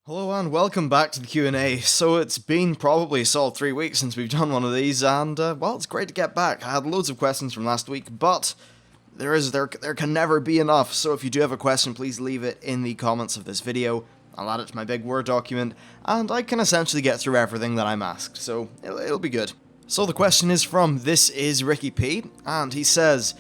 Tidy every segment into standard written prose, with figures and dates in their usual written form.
Hello and welcome back to the Q&A. So it's been probably a solid 3 weeks since we've done one of these, and well, it's great to get back. I had loads of questions from last week, but there can never be enough. So if you do have a question, please leave it in the comments of this video. I'll add it to my big Word document, and I can essentially get through everything that I'm asked, so it'll be good. So the question is from This Is Ricky P, and he says,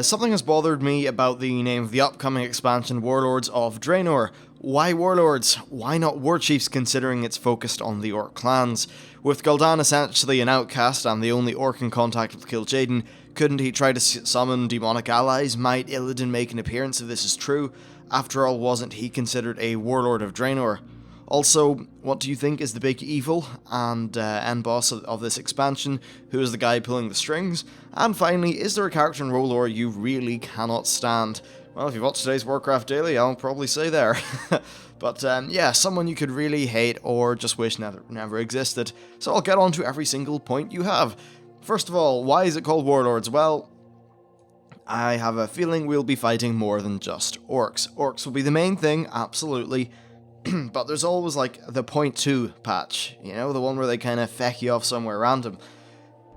something has bothered me about the name of the upcoming expansion, Warlords of Draenor. Why Warlords? Why not Warchiefs, considering it's focused on the Orc clans? With Gul'dan essentially an outcast and the only Orc in contact with Kil'jaeden, couldn't he try to summon demonic allies? Might Illidan make an appearance if this is true? After all, wasn't he considered a Warlord of Draenor? Also, what do you think is the big evil and end boss of this expansion? Who is the guy pulling the strings? And finally, is there a character in WoW lore you really cannot stand? Well, if you've watched today's Warcraft Daily, I'll probably say there. But yeah, someone you could really hate or just wish never existed. So I'll get on to every single point you have. First of all, why is it called Warlords? Well, I have a feeling we'll be fighting more than just orcs. Orcs will be the main thing, absolutely. But there's always like the .2 patch, you know, the one where they kind of feck you off somewhere random.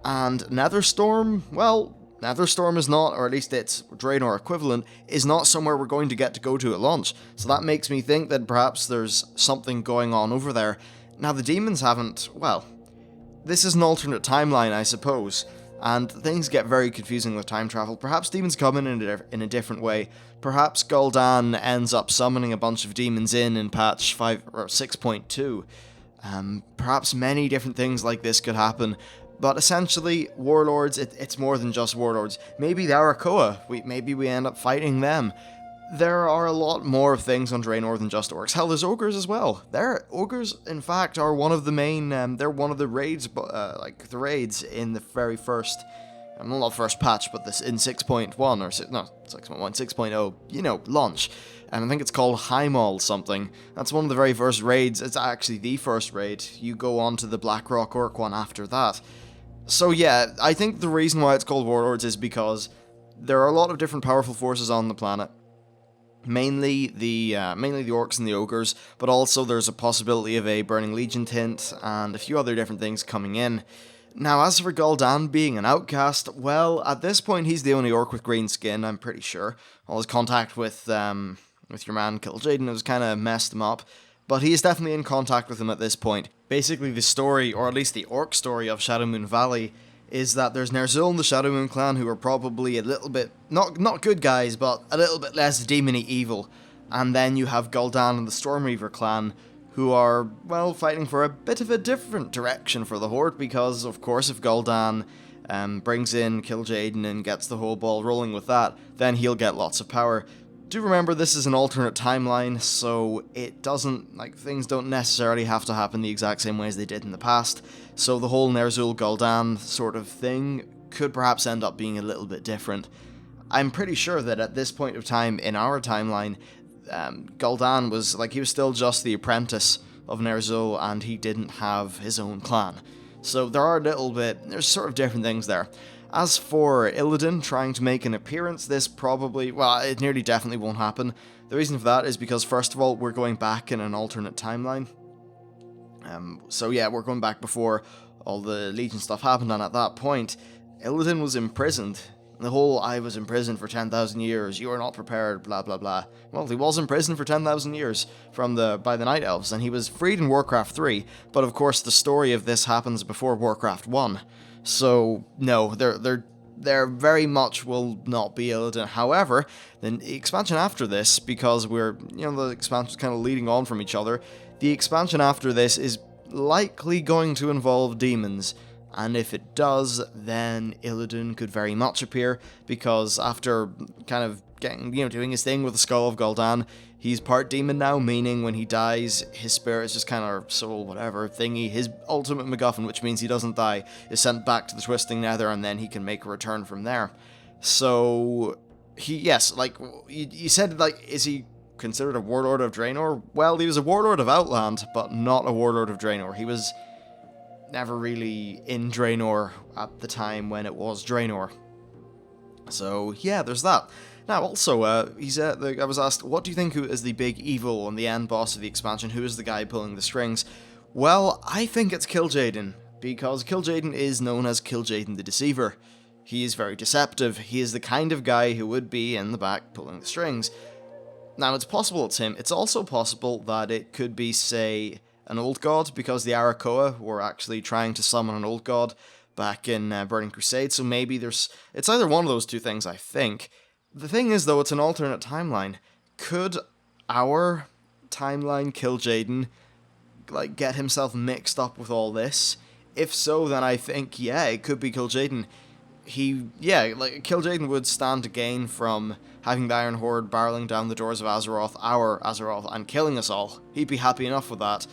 And Netherstorm, well, Netherstorm is not, or at least its Draenor equivalent, is not somewhere we're going to get to go to at launch. So that makes me think that perhaps there's something going on over there. Now the demons haven't, well, this is an alternate timeline, I suppose, and things get very confusing with time travel. Perhaps demons come in a different way. Perhaps Gul'dan ends up summoning a bunch of demons in patch 5 or 6.2. Perhaps many different things like this could happen. But essentially, Warlords, it's more than just Warlords. Maybe the Arakoa, maybe we end up fighting them. There are a lot more things on Draenor than just orcs. Hell, there's ogres as well. Ogres, in fact, are one of the main, they're one of the raids, like the raids in the very first, well, not first patch, but this in 6.1, or, no, 6.1, 6.0, you know, launch. And I think it's called Heimal something. That's one of the very first raids. It's actually the first raid. You go on to the Blackrock Orc one after that. So yeah, I think the reason why it's called Warlords is because there are a lot of different powerful forces on the planet. Mainly the orcs and the ogres, but also there's a possibility of a Burning Legion tint and a few other different things coming in. Now, as for Gul'dan being an outcast, well, at this point he's the only orc with green skin, I'm pretty sure. All his contact with your man Kil'jaeden has kind of messed him up, but he is definitely in contact with him at this point. Basically, the story, or at least the orc story of Shadowmoon Valley, is that there's Ner'zhul and the Shadowmoon clan who are probably a little bit, not good guys, but a little bit less demony evil. And then you have Gul'dan and the Stormreaver clan, who are, well, fighting for a bit of a different direction for the Horde, because, of course, if Gul'dan brings in Kil'jaeden and gets the whole ball rolling with that, then he'll get lots of power. Do remember this is an alternate timeline, so it doesn't, like, things don't necessarily have to happen the exact same way as they did in the past, so the whole Ner'zhul Gul'dan sort of thing could perhaps end up being a little bit different. I'm pretty sure that at this point of time in our timeline, Gul'dan was, like, he was still just the apprentice of Ner'zhul, and he didn't have his own clan. So there's sort of different things there. As for Illidan trying to make an appearance, this probably, well, it nearly definitely won't happen. The reason for that is because, first of all, we're going back in an alternate timeline. So yeah, we're going back before all the Legion stuff happened, and at that point, Illidan was imprisoned. The whole, I was imprisoned for 10,000 years, you are not prepared, blah blah blah. Well, he was in prison for 10,000 years by the Night Elves, and he was freed in Warcraft 3, but of course the story of this happens before Warcraft 1. So, no, there very much will not be Illidan. However, the expansion after this, because the expansion's kind of leading on from each other, the expansion after this is likely going to involve demons. And if it does, then Illidan could very much appear, because after kind of doing his thing with the Skull of Gul'dan, he's part demon now, meaning when he dies, his spirit is just kind of soul, whatever, thingy, his ultimate MacGuffin, which means he doesn't die, is sent back to the Twisting Nether, and then he can make a return from there. So, yes, like, you said, like, is he considered a Warlord of Draenor? Well, he was a Warlord of Outland, but not a Warlord of Draenor. He was never really in Draenor at the time when it was Draenor. So, yeah, there's that. Now, also, I was asked, what do you think who is the big evil and the end boss of the expansion? Who is the guy pulling the strings? Well, I think it's Kil'jaeden, because Kil'jaeden is known as Kil'jaeden the Deceiver. He is very deceptive. He is the kind of guy who would be in the back pulling the strings. Now, it's possible it's him. It's also possible that it could be, say, an old god, because the Arakoa were actually trying to summon an old god back in Burning Crusade, so maybe it's either one of those two things, I think. The thing is, though, it's an alternate timeline. Could our timeline Kil'jaeden, get himself mixed up with all this? If so, then I think, yeah, it could be Kil'jaeden. Kil'jaeden would stand to gain from having the Iron Horde barreling down the doors of Azeroth, our Azeroth, and killing us all. He'd be happy enough with that.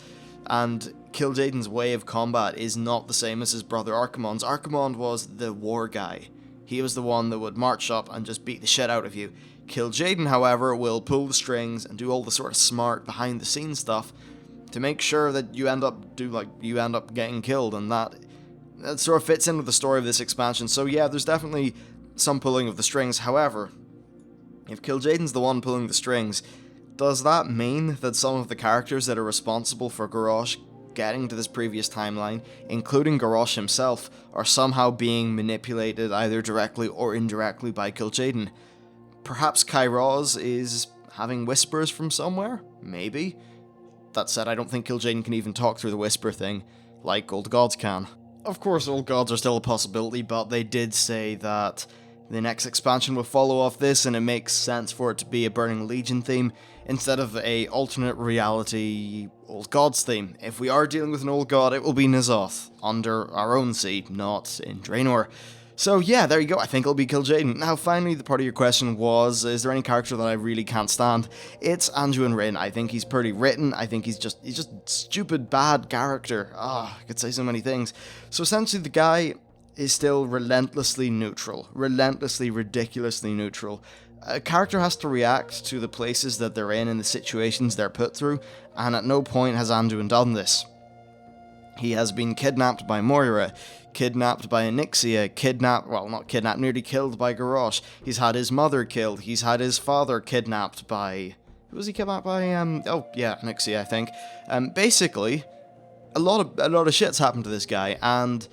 And Kil'jaeden's way of combat is not the same as his brother Archimonde's. Archimonde was the war guy. He was the one that would march up and just beat the shit out of you. Kil'jaeden, however, will pull the strings and do all the sort of smart behind-the-scenes stuff to make sure that you end up getting killed, and that sort of fits in with the story of this expansion. So yeah, there's definitely some pulling of the strings. However, if Kil'jaeden's the one pulling the strings, does that mean that some of the characters that are responsible for Garrosh getting to this previous timeline, including Garrosh himself, are somehow being manipulated either directly or indirectly by Kil'jaeden? Perhaps Kairos is having whispers from somewhere? Maybe. That said, I don't think Kil'jaeden can even talk through the whisper thing, like old gods can. Of course, old gods are still a possibility, but they did say that the next expansion will follow off this, and it makes sense for it to be a Burning Legion theme instead of a alternate reality old gods theme. If we are dealing with an old god, it will be N'Zoth, under our own sea, not in Draenor. So yeah, there you go, I think it'll be Kil'jaeden. Now finally, the part of your question was, is there any character that I really can't stand? It's Anduin Wrynn. I think he's pretty written. I think he's just stupid bad character. I could say so many things. So essentially the guy is still relentlessly neutral. Relentlessly, ridiculously neutral. A character has to react to the places that they're in and the situations they're put through, and at no point has Anduin done this. He has been kidnapped by Moira, kidnapped by Onyxia, nearly killed by Garrosh. He's had his mother killed, he's had his father kidnapped by... Who was he kidnapped by? Onyxia, I think. Basically, a lot of shit's happened to this guy, and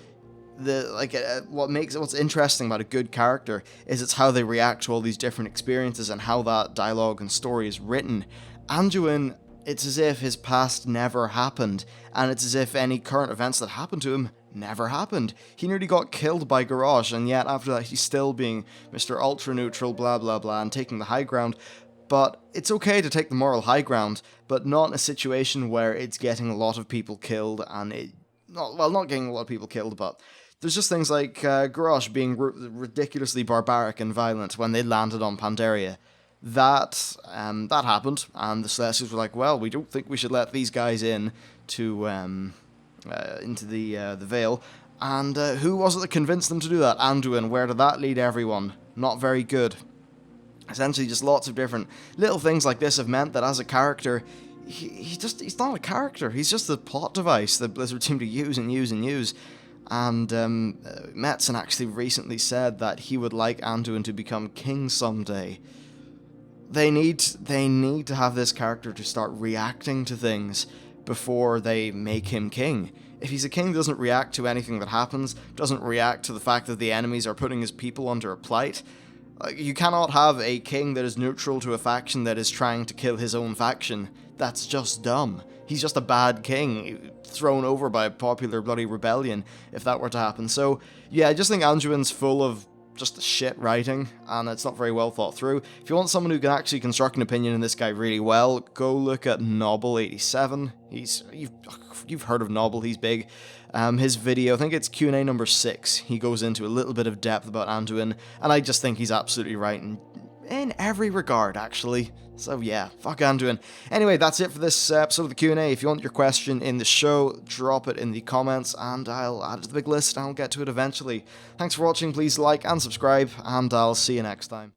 what's interesting about a good character is it's how they react to all these different experiences and how that dialogue and story is written. Anduin, it's as if his past never happened, and it's as if any current events that happened to him never happened. He nearly got killed by Garrosh, and yet after that he's still being Mr. Ultra-Neutral, blah blah blah, and taking the high ground. But it's okay to take the moral high ground, but not in a situation where it's getting a lot of people killed, and not getting a lot of people killed, but there's just things like Garrosh being ridiculously barbaric and violent when they landed on Pandaria. That happened, and the Celestials were like, well, we don't think we should let these guys in to into the Vale. And who was it that convinced them to do that? Anduin. Where did that lead everyone? Not very good. Essentially, just lots of different little things like this have meant that as a character, he's not a character. He's just a plot device that Blizzard seem to use and use and use. And Metzen actually recently said that he would like Anduin to become king someday. They need to have this character to start reacting to things before they make him king. If he's a king that doesn't react to anything that happens, doesn't react to the fact that the enemies are putting his people under a plight, you cannot have a king that is neutral to a faction that is trying to kill his own faction. That's just dumb. He's just a bad king, thrown over by a popular bloody rebellion, if that were to happen. So, yeah, I just think Anduin's full of just shit writing, and it's not very well thought through. If you want someone who can actually construct an opinion in this guy really well, go look at Nobble87. You've heard of Nobble, he's big. His video, I think it's Q&A number 6, he goes into a little bit of depth about Anduin, and I just think he's absolutely right in every regard, actually. So yeah, fuck Anduin. Anyway, that's it for this episode of the Q&A. If you want your question in the show, drop it in the comments, and I'll add it to the big list, and I'll get to it eventually. Thanks for watching, please like and subscribe, and I'll see you next time.